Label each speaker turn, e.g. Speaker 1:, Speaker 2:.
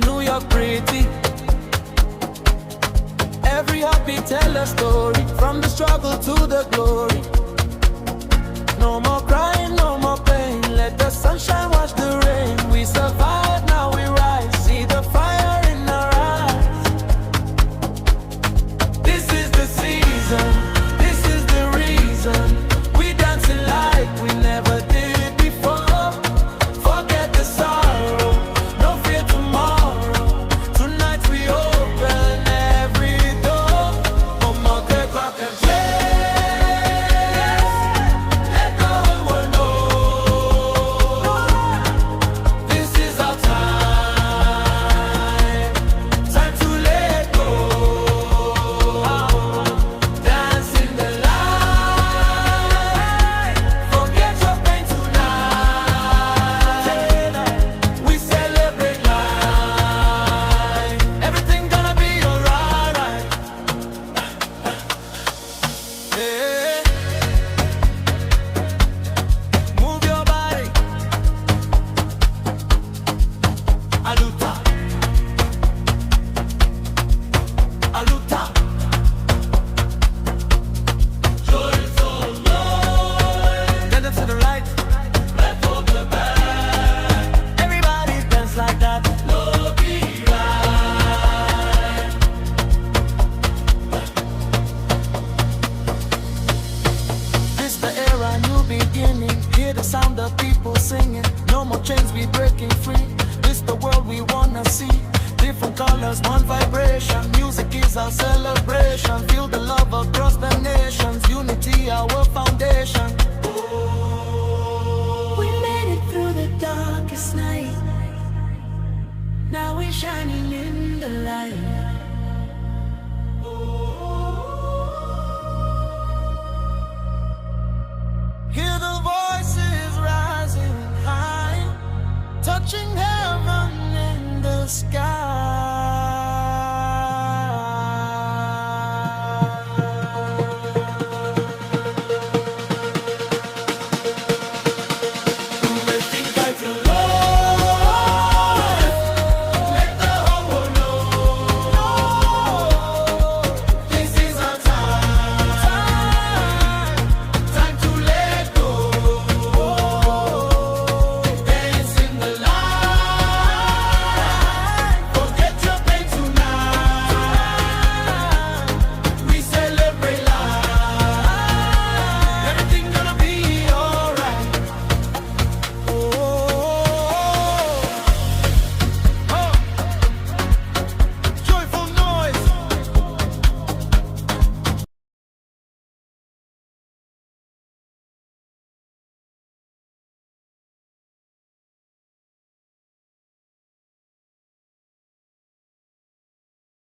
Speaker 1: to New York pretty. Every heartbeat tell a story, from the struggle to the glory. No more crying, no more pain, let the sunshine wash the rain. We survive, now we rise, see the fire in our eyes. This is the season, this is the reason. We dancing like we never did before. Forget the sorrow, no fear tomorrow. Tonight we open every door. Come on, take rock and sound of people singing. No more chains, we breaking free. This the world we wanna see. Different colors, one vibration. Music is our celebration. Feel the love across the nations. Unity, our foundation.
Speaker 2: We made it through the darkest night. Now we're shining in the light.
Speaker 1: Hear the voices rising high, touching heaven in the sky.